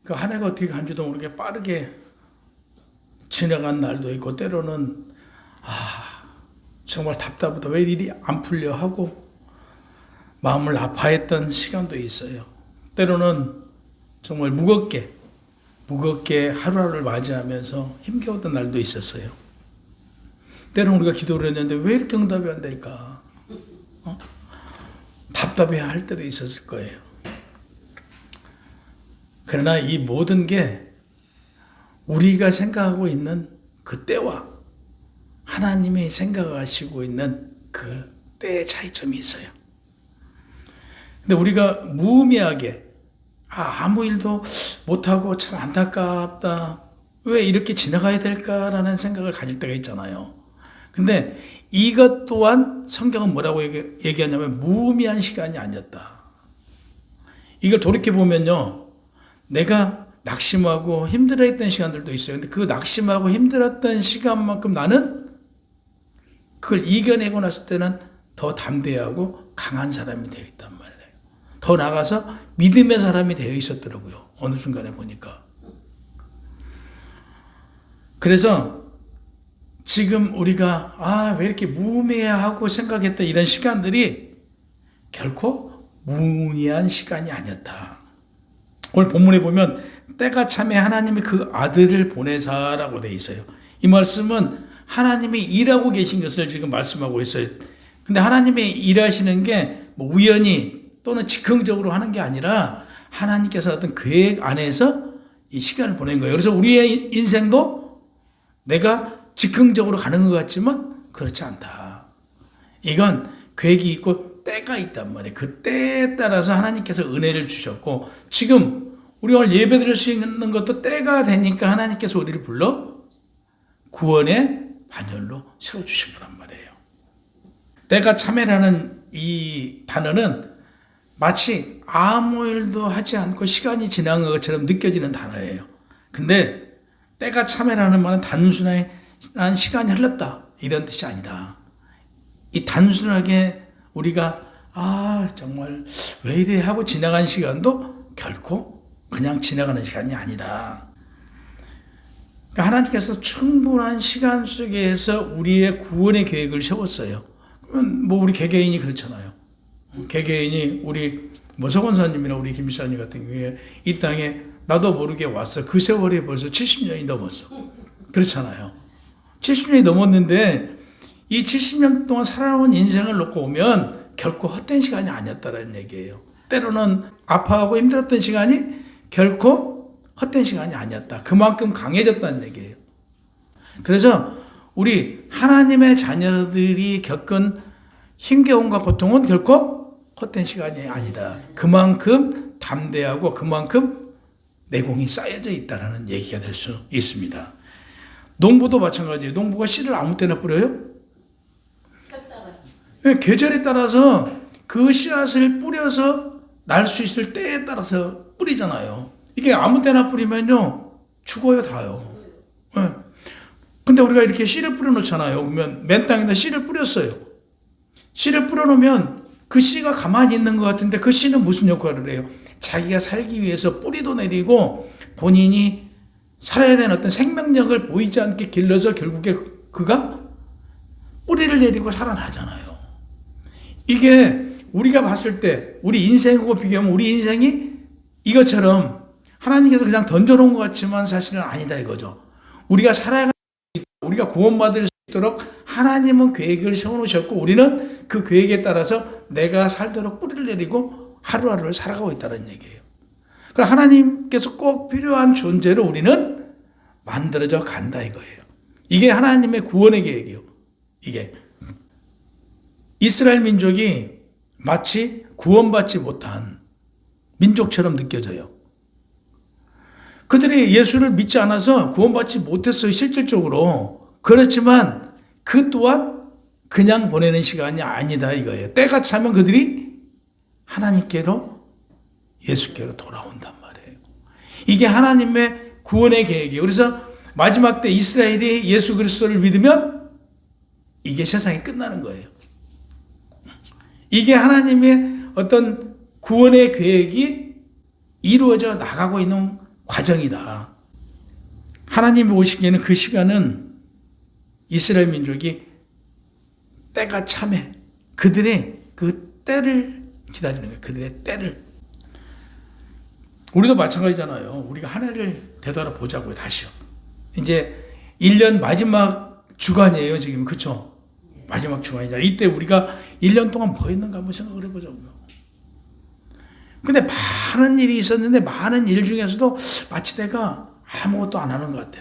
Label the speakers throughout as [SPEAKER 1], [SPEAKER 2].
[SPEAKER 1] 그 한 해가 어떻게 간지도 모르게 빠르게 지나간 날도 있고, 때로는 정말 답답하다, 왜 일이 안 풀려 하고 마음을 아파했던 시간도 있어요. 때로는 정말 무겁게 하루하루를 맞이하면서 힘겨웠던 날도 있었어요. 때로는 우리가 기도를 했는데 왜 이렇게 응답이 안 될까? 답답해 할 때도 있었을 거예요. 그러나 이 모든 게 우리가 생각하고 있는 그 때와 하나님이 생각하시고 있는 그 때의 차이점이 있어요. 근데 우리가 무의미하게 아무 일도 못하고 참 안타깝다, 왜 이렇게 지나가야 될까라는 생각을 가질 때가 있잖아요. 근데 이것 또한 성경은 뭐라고 얘기하냐면 무의미한 시간이 아니었다. 이걸 돌이켜보면요, 내가 낙심하고 힘들어했던 시간들도 있어요. 근데 그 낙심하고 힘들었던 시간만큼 나는 그걸 이겨내고 났을 때는 더 담대하고 강한 사람이 되어 있단 말이에요. 더 나아가서 믿음의 사람이 되어 있었더라고요. 어느 순간에 보니까. 그래서 지금 우리가 왜 이렇게 무의미하고 생각했던 이런 시간들이 결코 무의미한 시간이 아니었다. 오늘 본문에 보면 때가 참에 하나님이 그 아들을 보내사라고 되어 있어요. 이 말씀은 하나님이 일하고 계신 것을 지금 말씀하고 있어요. 근데 하나님이 일하시는 게 뭐 우연히 또는 즉흥적으로 하는 게 아니라 하나님께서 어떤 계획 안에서 이 시간을 보낸 거예요. 그래서 우리의 인생도 내가 즉흥적으로 가는 것 같지만 그렇지 않다. 이건 계획이 있고 때가 있단 말이에요. 그 때에 따라서 하나님께서 은혜를 주셨고, 지금 우리 오늘 예배 드릴 수 있는 것도 때가 되니까 하나님께서 우리를 불러 구원의 반열로 세워주신 거란 말이에요. 때가 참회라는 이 단어는 마치 아무 일도 하지 않고 시간이 지난 것처럼 느껴지는 단어예요. 근데 때가 참회라는 말은 단순한 시간이 흘렀다, 이런 뜻이 아니라, 이 단순하게 우리가 정말 왜 이래 하고 지나간 시간도 결코 그냥 지나가는 시간이 아니다. 그러니까 하나님께서 충분한 시간 속에서 우리의 구원의 계획을 세웠어요. 그러면 뭐 우리 개개인이 그렇잖아요. 개개인이 우리 서권사님이나 우리 김사님 같은 경우에 이 땅에 나도 모르게 왔어. 그 세월이 벌써 70년이 넘었어. 그렇잖아요. 70년이 넘었는데 이 70년 동안 살아온 인생을 놓고 보면 결코 헛된 시간이 아니었다는 얘기예요. 때로는 아파하고 힘들었던 시간이 결코 헛된 시간이 아니었다. 그만큼 강해졌다는 얘기예요. 그래서 우리 하나님의 자녀들이 겪은 힘겨움과 고통은 결코 헛된 시간이 아니다. 그만큼 담대하고 그만큼 내공이 쌓여져 있다는 얘기가 될 수 있습니다. 농부도 마찬가지예요. 농부가 씨를 아무 때나 뿌려요? 계절에 따라서 그 씨앗을 뿌려서 날 수 있을 때에 따라서 뿌리잖아요. 이게 아무 때나 뿌리면요, 죽어요, 다요. 근데 우리가 이렇게 씨를 뿌려놓잖아요. 그러면 맨 땅에다 씨를 뿌렸어요. 씨를 뿌려놓으면 그 씨가 가만히 있는 것 같은데 그 씨는 무슨 역할을 해요? 자기가 살기 위해서 뿌리도 내리고 본인이 살아야 되는 어떤 생명력을 보이지 않게 길러서 결국에 그가 뿌리를 내리고 살아나잖아요. 이게 우리가 봤을 때 우리 인생하고 비교하면 우리 인생이 이것처럼 하나님께서 그냥 던져놓은 것 같지만 사실은 아니다 이거죠. 우리가 우리가 구원받을 수 있도록 하나님은 계획을 세워놓으셨고 우리는 그 계획에 따라서 내가 살도록 뿌리를 내리고 하루하루를 살아가고 있다는 얘기예요. 그러니까 하나님께서 꼭 필요한 존재로 우리는 만들어져 간다 이거예요. 이게 하나님의 구원의 계획이에요. 이게 이스라엘 민족이 마치 구원받지 못한 민족처럼 느껴져요. 그들이 예수를 믿지 않아서 구원받지 못했어요, 실질적으로. 그렇지만 그 또한 그냥 보내는 시간이 아니다 이거예요. 때가 차면 그들이 하나님께로, 예수께로 돌아온단 말이에요. 이게 하나님의 구원의 계획이에요. 그래서 마지막 때 이스라엘이 예수 그리스도를 믿으면 이게 세상이 끝나는 거예요. 이게 하나님의 어떤 구원의 계획이 이루어져 나가고 있는 과정이다. 하나님이 오시기에는 그 시간은 이스라엘 민족이 때가 참해. 그들의 그 때를 기다리는 거예요. 그들의 때를. 우리도 마찬가지잖아요. 우리가 한 해를 되돌아보자고요. 다시요. 이제 1년 마지막 주간이에요. 지금. 그렇죠? 마지막 주간이잖아요. 이때 우리가 1년 동안 뭐 했는가 한번 생각을 해보자고요. 근데 많은 일이 있었는데 많은 일 중에서도 마치 내가 아무것도 안 하는 것 같아.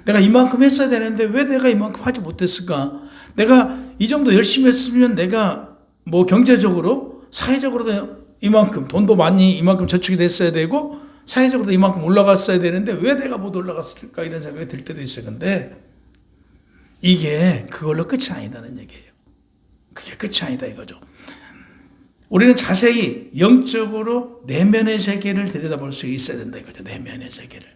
[SPEAKER 1] 내가 이만큼 했어야 되는데 왜 내가 이만큼 하지 못했을까? 내가 이 정도 열심히 했으면 내가 뭐 경제적으로, 사회적으로도 이만큼, 돈도 많이 이만큼 저축이 됐어야 되고, 사회적으로도 이만큼 올라갔어야 되는데 왜 내가 못 올라갔을까? 이런 생각이 들 때도 있어요. 근데 이게 그걸로 끝이 아니다는 얘기예요. 그게 끝이 아니다 이거죠. 우리는 자세히 영적으로 내면의 세계를 들여다볼 수 있어야 된다 이거죠. 내면의 세계를.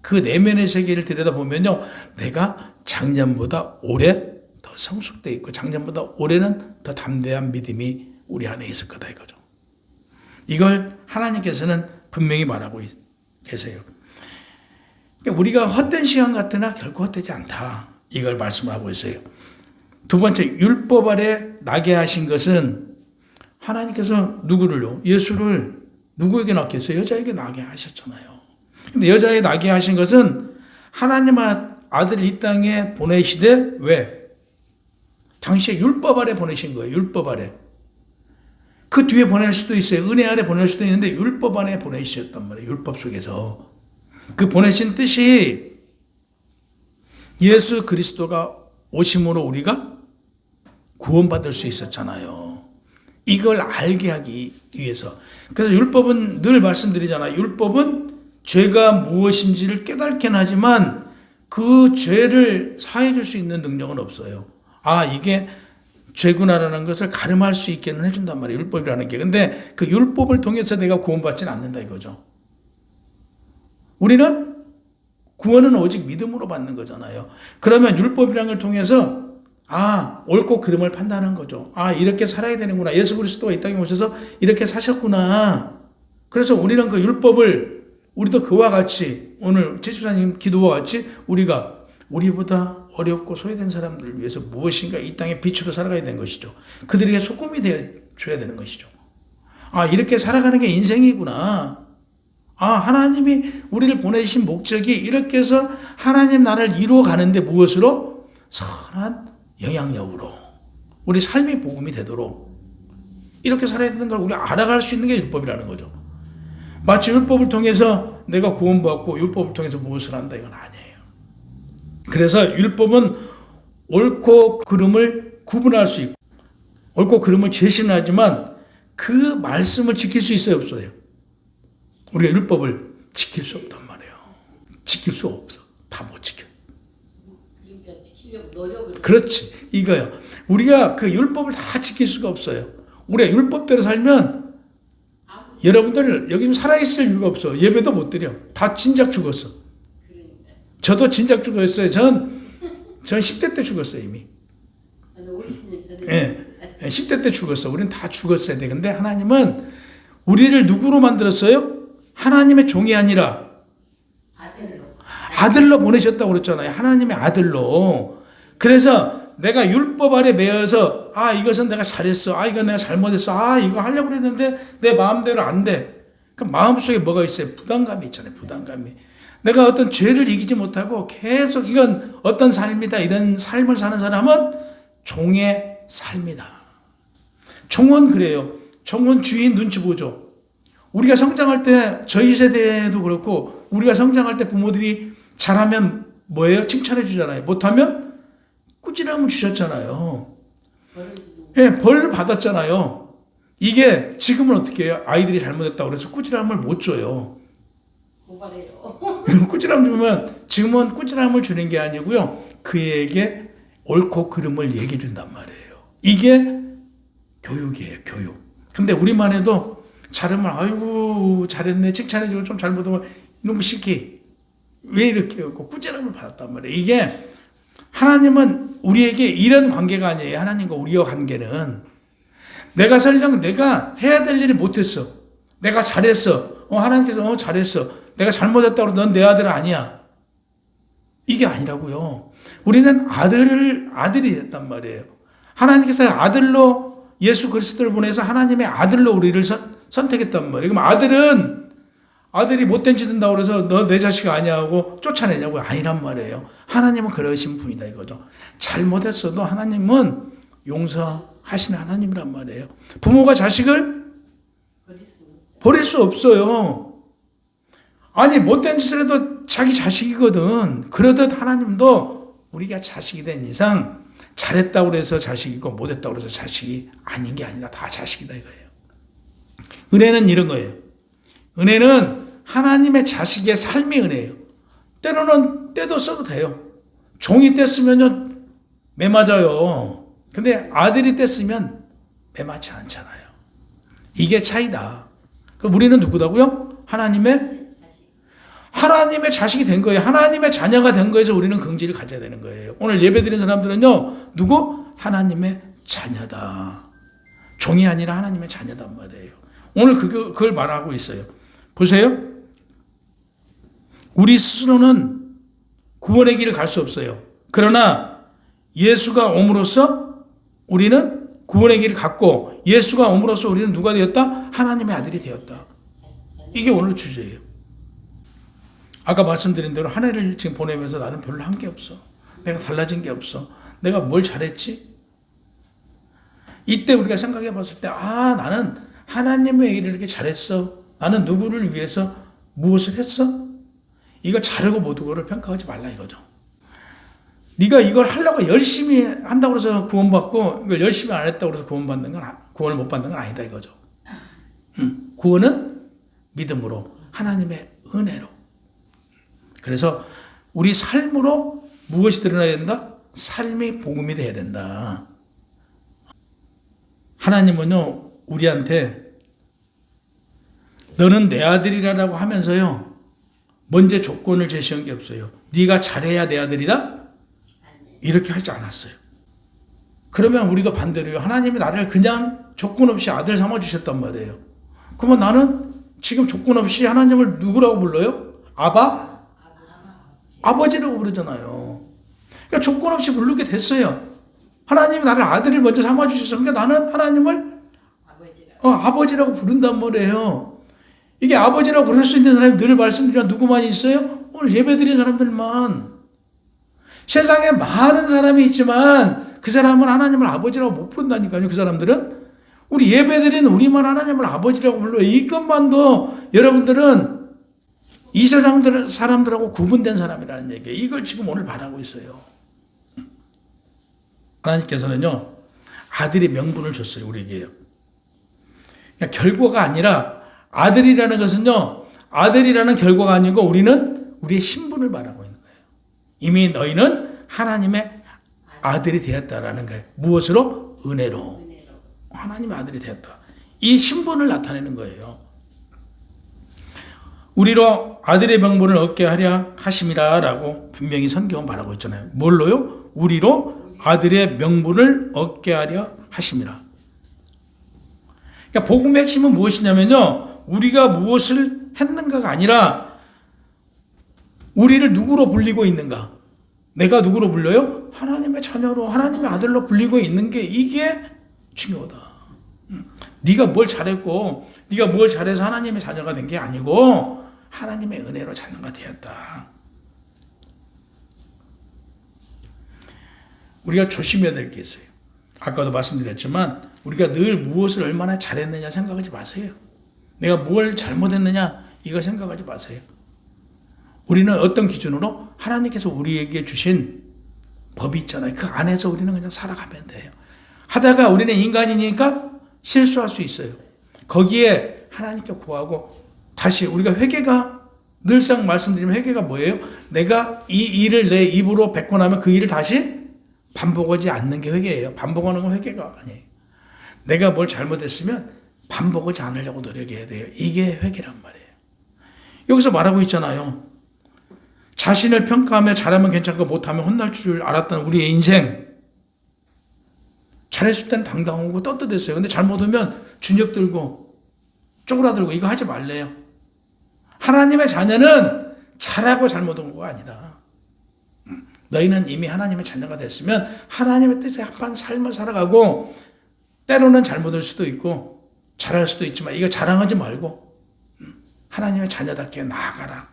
[SPEAKER 1] 그 내면의 세계를 들여다보면요. 내가 작년보다 올해 더 성숙되어 있고 작년보다 올해는 더 담대한 믿음이 우리 안에 있을 거다 이거죠. 이걸 하나님께서는 분명히 말하고 계세요. 우리가 헛된 시간 같으나 결코 헛되지 않다. 이걸 말씀을 하고 있어요. 두 번째, 율법 아래 나게 하신 것은 하나님께서 누구를요? 예수를 누구에게 낳겠어요? 여자에게 나게 하셨잖아요. 근데 여자에게 나게 하신 것은 하나님의 아들을 이 땅에 보내시되 왜? 당시에 율법 아래 보내신 거예요. 율법 아래. 그 뒤에 보낼 수도 있어요. 은혜 아래 보낼 수도 있는데 율법 안에 보내셨단 말이에요. 율법 속에서. 그 보내신 뜻이 예수 그리스도가 오심으로 우리가 구원받을 수 있었잖아요. 이걸 알게 하기 위해서. 그래서 율법은 늘 말씀드리잖아요. 율법은 죄가 무엇인지를 깨닫긴 하지만 그 죄를 사해 줄 수 있는 능력은 없어요. 아, 이게 죄구나라는 것을 가름할 수 있게는 해준단 말이에요. 율법이라는 게. 근데 그 율법을 통해서 내가 구원받지는 않는다 이거죠. 우리는 구원은 오직 믿음으로 받는 거잖아요. 그러면 율법이라는 걸 통해서 옳고 그름을 판단하는 거죠. 이렇게 살아야 되는구나. 예수 그리스도가 이 땅에 오셔서 이렇게 사셨구나. 그래서 우리는 그 율법을 우리도 그와 같이 오늘 최집사님 기도와 같이 우리보다 어렵고 소외된 사람들을 위해서 무엇인가 이 땅에 빛으로 살아가야 되는 것이죠. 그들에게 소금이 되어줘야 되는 것이죠. 이렇게 살아가는 게 인생이구나. 하나님이 우리를 보내신 목적이 이렇게 해서 하나님 나라를 이루어 가는데 무엇으로? 선한 영향력으로. 우리 삶이 복음이 되도록 이렇게 살아야 되는 걸 우리가 알아갈 수 있는 게 율법이라는 거죠. 마치 율법을 통해서 내가 구원받고 율법을 통해서 무엇을 한다 이건 아니에요. 그래서 율법은 옳고 그름을 구분할 수 있고 옳고 그름을 제시는 하지만 그 말씀을 지킬 수 있어요 없어요? 우리가 율법을 지킬 수 없단 말이에요. 지킬 수 없어. 다 못 지켜.
[SPEAKER 2] 그러니까 지키려고 노력을.
[SPEAKER 1] 그렇지. 이거요. 우리가 그 율법을 다 지킬 수가 없어요. 우리가 율법대로 살면 여러분들 여기 좀 살아있을 이유가 없어. 예배도 못 드려. 다 진작 죽었어. 저도 진작 죽었어요. 전 10대 때 죽었어요 이미.
[SPEAKER 2] 50년 전에.
[SPEAKER 1] 예, 10대 때 죽었어. 우리는 다 죽었어야 돼. 근데 하나님은 우리를 누구로 만들었어요? 하나님의 종이 아니라 아들로 보내셨다고 그랬잖아요. 하나님의 아들로. 그래서 내가 율법 아래 매여서 이것은 내가 잘했어. 이건 내가 잘못했어. 이거 하려고 그랬는데 내 마음대로 안 돼. 그 마음속에 뭐가 있어요? 부담감이 있잖아요. 부담감이. 내가 어떤 죄를 이기지 못하고 계속 이건 어떤 삶이다. 이런 삶을 사는 사람은 종의 삶이다. 종은 그래요. 종은 주인 눈치 보죠. 우리가 성장할 때 저희 세대도 그렇고 우리가 성장할 때 부모들이 잘하면 뭐예요? 칭찬해 주잖아요. 못하면 꾸지람을 주셨잖아요. 예, 벌 받았잖아요. 이게 지금은 어떻게 해요? 아이들이 잘못했다고 그래서 꾸지람을 못 줘요.
[SPEAKER 2] 고발해요.
[SPEAKER 1] 꾸지람 주면 지금은 꾸지람을 주는 게 아니고요. 그에게 옳고 그름을 얘기해 준단 말이에요. 이게 교육이에요. 교육. 근데 우리만 해도 잘하면 아이고 잘했네 칭찬해주고 좀 잘못하면 이놈의 시키 왜 이렇게 하고 꾸지람을 받았단 말이에요. 이게 하나님은 우리에게 이런 관계가 아니에요. 하나님과 우리의 관계는 내가 설령 내가 해야 될 일을 못했어. 내가 잘했어. 하나님께서 잘했어. 내가 잘못했다고 넌 내 아들 아니야. 이게 아니라고요. 우리는 아들이 됐단 말이에요. 하나님께서 아들로 예수 그리스도를 보내서 하나님의 아들로 우리를 선택했단 말이에요. 그럼 아들이 못된 짓 한다고 그래서 너 내 자식 아니야 하고 쫓아내냐고? 아니란 말이에요. 하나님은 그러신 분이다 이거죠. 잘못했어도 하나님은 용서하시는 하나님이란 말이에요. 부모가 자식을 버릴 수 없어요. 아니 못된 짓을 해도 자기 자식이거든. 그러듯 하나님도 우리가 자식이 된 이상 잘했다고 해서 자식이고 못했다고 해서 자식이 아닌 게 아니라 다 자식이다 이거예요. 은혜는 이런 거예요. 은혜는 하나님의 자식의 삶이 은혜예요. 때로는 떼도 써도 돼요. 종이 떼쓰면요 매맞아요. 근데 아들이 떼쓰면 매맞지 않잖아요. 이게 차이다. 그럼 우리는 누구다고요? 하나님의 자식이 된 거예요. 하나님의 자녀가 된 거에서 우리는 긍지를 가져야 되는 거예요. 오늘 예배드린 사람들은요, 누구? 하나님의 자녀다. 종이 아니라 하나님의 자녀단 말이에요. 오늘 그걸 말하고 있어요. 보세요. 우리 스스로는 구원의 길을 갈 수 없어요. 그러나 예수가 옴으로써 우리는 구원의 길을 갔고, 예수가 옴으로써 우리는 누가 되었다? 하나님의 아들이 되었다. 이게 오늘 주제예요. 아까 말씀드린 대로 한 해를 지금 보내면서 나는 별로 한 게 없어. 내가 달라진 게 없어. 내가 뭘 잘했지? 이때 우리가 생각해 봤을 때, 나는 하나님의 일을 이렇게 잘했어. 나는 누구를 위해서 무엇을 했어? 이거 잘하고 못하고를 평가하지 말라 이거죠. 네가 이걸 하려고 열심히 한다고 해서 구원받고 이걸 열심히 안 했다고 해서 구원을 못 받는 건 아니다 이거죠. 구원은 믿음으로 하나님의 은혜로. 그래서 우리 삶으로 무엇이 드러나야 된다? 삶이 복음이 돼야 된다. 하나님은요 우리한테 너는 내 아들이라고 하면서요 먼저 조건을 제시한 게 없어요. 네가 잘해야 내 아들이다? 이렇게 하지 않았어요. 그러면 우리도 반대로요. 하나님이 나를 그냥 조건 없이 아들 삼아주셨단 말이에요. 그러면 나는 지금 조건 없이 하나님을 누구라고 불러요? 아버지라고 부르잖아요. 그러니까 조건 없이 부르게 됐어요. 하나님이 나를 아들을 먼저 삼아주셔서 그러니까 나는 하나님을 아버지라고 부른단 말이에요. 이게 아버지라고 부를 수 있는 사람이 늘 말씀드리면 누구만 있어요? 오늘 예배드린 사람들만. 세상에 많은 사람이 있지만 그 사람은 하나님을 아버지라고 못 부른다니까요. 그 사람들은. 우리 예배드린 우리만 하나님을 아버지라고 불러요. 이것만도 여러분들은 이 세상 사람들하고 구분된 사람이라는 얘기예요. 이걸 지금 오늘 바라고 있어요. 하나님께서는요 아들의 명분을 줬어요. 우리에게요. 그러니까 결과가 아니라 아들이라는 것은요 아들이라는 결과가 아니고 우리는 우리의 신분을 말하고 있는 거예요. 이미 너희는 하나님의 아들이 되었다라는 거예요. 무엇으로? 은혜로. 하나님의 아들이 되었다. 이 신분을 나타내는 거예요. 우리로 아들의 명분을 얻게 하려 하심이라 라고 분명히 성경은 말하고 있잖아요. 뭘로요? 우리로 아들의 명분을 얻게 하려 하심이라. 그러니까 복음의 핵심은 무엇이냐면요. 우리가 무엇을 했는가가 아니라 우리를 누구로 불리고 있는가. 내가 누구로 불려요? 하나님의 자녀로 하나님의 아들로 불리고 있는 게 이게 중요하다. 네가 뭘 잘했고 네가 뭘 잘해서 하나님의 자녀가 된 게 아니고 하나님의 은혜로 자녀가 되었다. 우리가 조심해야 될 게 있어요. 아까도 말씀드렸지만 우리가 늘 무엇을 얼마나 잘했느냐 생각하지 마세요. 내가 뭘 잘못했느냐 이거 생각하지 마세요. 우리는 어떤 기준으로? 하나님께서 우리에게 주신 법이 있잖아요. 그 안에서 우리는 그냥 살아가면 돼요. 하다가 우리는 인간이니까 실수할 수 있어요. 거기에 하나님께 구하고 다시 우리가 회개가 늘상 말씀드리면 회개가 뭐예요? 내가 이 일을 내 입으로 뱉고 나면 그 일을 다시 반복하지 않는 게 회개예요. 반복하는 건 회개가 아니에요. 내가 뭘 잘못했으면 반복하지 않으려고 노력해야 돼요. 이게 회개란 말이에요. 여기서 말하고 있잖아요. 자신을 평가하며 잘하면 괜찮고 못하면 혼날 줄 알았던 우리의 인생. 잘했을 때는 당당하고 떳떳했어요. 근데 잘못하면 준역 들고 쪼그라들고 이거 하지 말래요. 하나님의 자녀는 잘하고 잘못 온 거가 아니다. 너희는 이미 하나님의 자녀가 됐으면 하나님의 뜻에 합한 삶을 살아가고 때로는 잘못할 수도 있고 잘할 수도 있지만 이거 자랑하지 말고 하나님의 자녀답게 나아가라.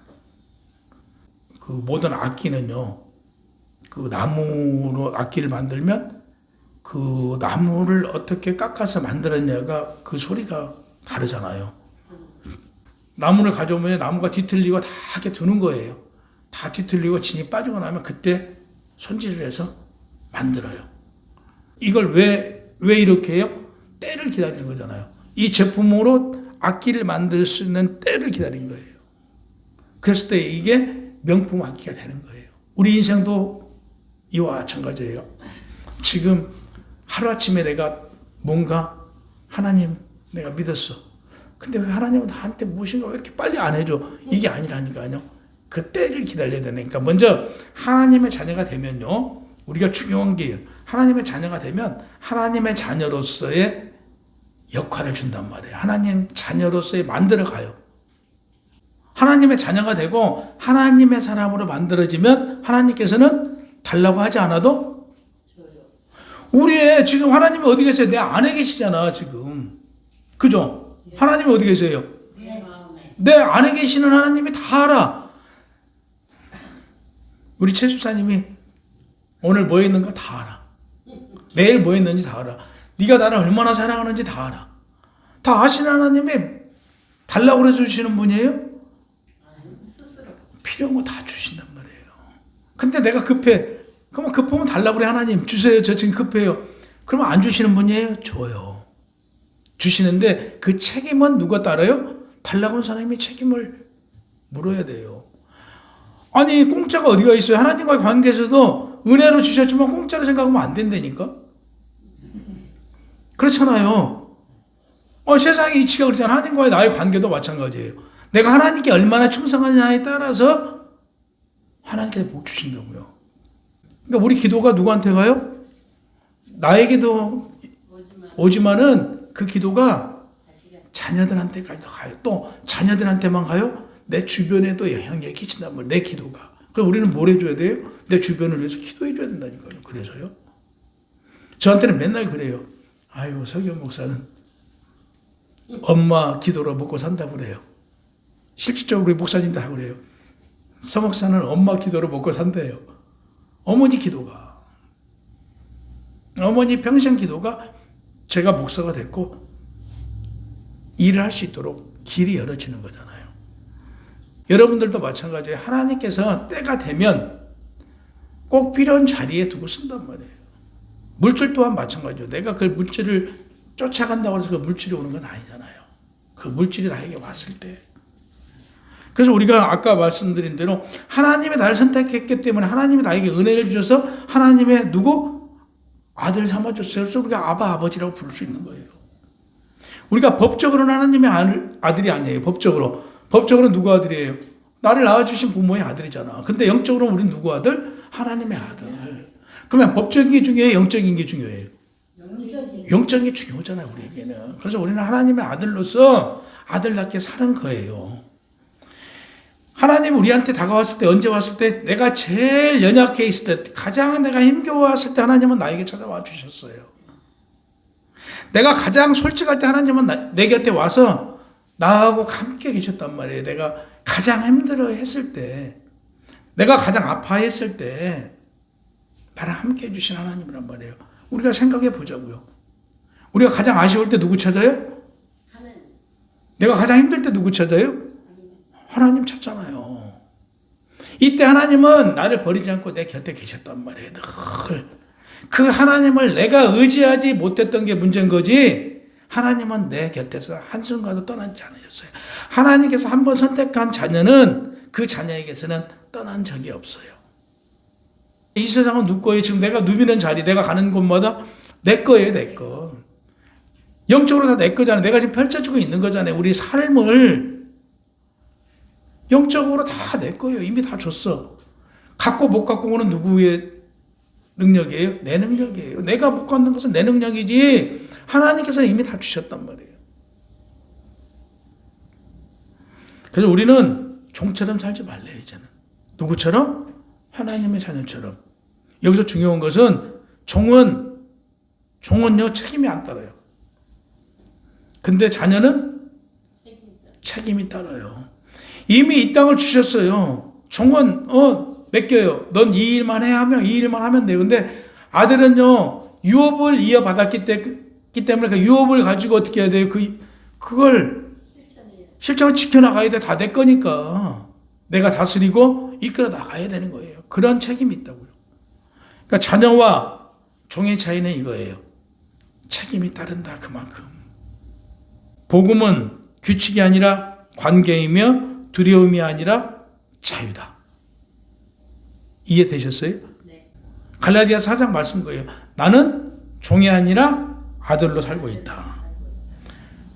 [SPEAKER 1] 그 모든 악기는요. 그 나무로 악기를 만들면 그 나무를 어떻게 깎아서 만들었냐가 그 소리가 다르잖아요. 나무를 가져오면 나무가 뒤틀리고 다 이렇게 두는 거예요. 다 뒤틀리고 진이 빠지고 나면 그때 손질을 해서 만들어요. 이걸 왜 이렇게 해요? 때를 기다리는 거잖아요. 이 제품으로 악기를 만들 수 있는 때를 기다린 거예요. 그랬을 때 이게 명품 악기가 되는 거예요. 우리 인생도 이와 마찬가지예요. 지금 하루아침에 내가 뭔가 하나님 내가 믿었어. 근데 왜 하나님은 나한테 무엇인가 왜 이렇게 빨리 안 해줘? 이게 아니라니까요. 그 때를 기다려야 되니까 먼저 하나님의 자녀가 되면요. 우리가 중요한 게 하나님의 자녀가 되면 하나님의 자녀로서의 역할을 준단 말이에요. 하나님 자녀로서의 만들어가요. 하나님의 자녀가 되고 하나님의 사람으로 만들어지면 하나님께서는 달라고 하지 않아도 우리의 지금 하나님이 어디 계세요? 내 안에 계시잖아 지금. 그죠? 하나님이 어디 계세요? 내 안에 계시는 하나님이 다 알아. 우리 최 집사님이 오늘 뭐 했는가 다 알아. 내일 뭐 했는지 다 알아. 네가 나를 얼마나 사랑하는지 다 알아. 다 아시는 하나님이 달라고 그래 주시는 분이에요? 필요한 거 다 주신단 말이에요. 근데 내가 급해. 그러면 급하면 달라고 그래. 하나님 주세요. 저 지금 급해요. 그러면 안 주시는 분이에요? 줘요. 주시는데 그 책임은 누가 따라요? 달라고 한 사람이 책임을 물어야 돼요. 아니 공짜가 어디가 있어요? 하나님과의 관계에서도 은혜로 주셨지만 공짜로 생각하면 안 된다니까. 그렇잖아요. 세상의 이치가 그렇잖아. 하나님과의 나의 관계도 마찬가지예요. 내가 하나님께 얼마나 충성하냐에 따라서 하나님께서 복 주신다고요. 그러니까 우리 기도가 누구한테 가요? 나에게도 오지만은 그 기도가 자녀들한테까지도 가요. 또 자녀들한테만 가요? 내 주변에도 영향력이 끼친단 말이에요. 내 기도가. 그럼 우리는 뭘 해줘야 돼요? 내 주변을 위해서 기도해줘야 된다니까요. 그래서요. 저한테는 맨날 그래요. 아이고 서기현 목사는 엄마 기도로 먹고 산다고 그래요. 실질적으로 우리 목사님도 다 그래요. 서 목사는 엄마 기도로 먹고 산대요. 어머니 기도가. 어머니 평생 기도가 제가 목사가 됐고 일을 할 수 있도록 길이 열어지는 거잖아요. 여러분들도 마찬가지예요. 하나님께서 때가 되면 꼭 필요한 자리에 두고 쓴단 말이에요. 물질 또한 마찬가지예요. 내가 그 물질을 쫓아간다고 해서 그 물질이 오는 건 아니잖아요. 그 물질이 나에게 왔을 때. 그래서 우리가 아까 말씀드린 대로 하나님이 나를 선택했기 때문에 하나님이 나에게 은혜를 주셔서 하나님의 누구? 아들 삼아줬어요. 그래서 우리가 아바 아버지라고 부를 수 있는 거예요. 우리가 법적으로는 하나님의 아들이 아니에요. 법적으로는 누구 아들이에요? 나를 낳아주신 부모의 아들이잖아. 근데 영적으로는 우리는 누구 아들? 하나님의 아들. 그러면 법적인 게 중요해요? 영적인 게 중요해요? 영적인 게 중요하잖아요. 우리에게는. 그래서 우리는 하나님의 아들로서 아들답게 사는 거예요. 하나님 우리한테 다가왔을 때 언제 왔을 때 내가 제일 연약해 있을 때 가장 내가 힘겨워했을 때 하나님은 나에게 찾아와 주셨어요. 내가 가장 솔직할 때 하나님은 내 곁에 와서 나하고 함께 계셨단 말이에요. 내가 가장 힘들어 했을 때 내가 가장 아파했을 때 나랑 함께 해주신 하나님이란 말이에요. 우리가 생각해 보자고요. 우리가 가장 아쉬울 때 누구 찾아요? 내가 가장 힘들 때 누구 찾아요? 하나님 찾잖아요. 이때 하나님은 나를 버리지 않고 내 곁에 계셨단 말이에요. 늘. 그 하나님을 내가 의지하지 못했던 게 문제인 거지 하나님은 내 곁에서 한순간도 떠나지 않으셨어요. 하나님께서 한번 선택한 자녀는 그 자녀에게서는 떠난 적이 없어요. 이 세상은 누구 거예요? 지금 내가 누비는 자리, 내가 가는 곳마다 내 거예요, 내 거. 영적으로 다 내 거잖아요. 내가 지금 펼쳐주고 있는 거잖아요. 우리 삶을 영적으로 다 내 거예요. 이미 다 줬어. 갖고 못 갖고 오는 누구의 능력이에요? 내 능력이에요. 내가 못 갖는 것은 내 능력이지 하나님께서 이미 다 주셨단 말이에요. 그래서 우리는 종처럼 살지 말래요, 이제는. 누구처럼? 하나님의 자녀처럼. 여기서 중요한 것은 종은요, 책임이 안 따라요. 근데 자녀는 책임이 따라요. 이미 이 땅을 주셨어요. 종은, 맡겨요. 넌 이 일만 해 하면, 이 일만 하면 돼요. 근데 아들은요, 유업을 이어받았기 때문에 그 유업을 가지고 어떻게 해야 돼요? 그걸 실천을 지켜나가야 돼. 다 내 거니까. 내가 다스리고 이끌어 나가야 되는 거예요. 그런 책임이 있다고요. 그러니까 자녀와 종의 차이는 이거예요. 책임이 따른다, 그만큼. 복음은 규칙이 아니라 관계이며 두려움이 아니라 자유다. 이해되셨어요?
[SPEAKER 2] 네.
[SPEAKER 1] 갈라디아 4장 말씀 거예요. 나는 종이 아니라 아들로 살고 있다.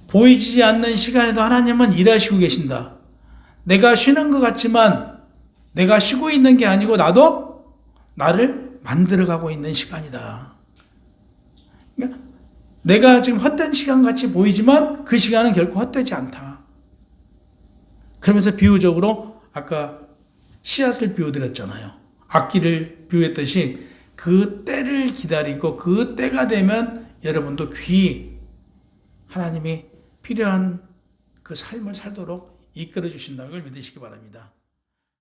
[SPEAKER 1] 보이지 않는 시간에도 하나님은 일하시고 계신다. 내가 쉬는 것 같지만 내가 쉬고 있는 게 아니고 나도 나를 만들어가고 있는 시간이다. 그러니까 내가 지금 헛된 시간 같이 보이지만 그 시간은 결코 헛되지 않다. 그러면서 비유적으로 아까 씨앗을 비유드렸잖아요. 악기를 비유했듯이 그 때를 기다리고 그 때가 되면 여러분도 하나님이 필요한 그 삶을 살도록 이끌어 주신다는 걸 믿으시기 바랍니다.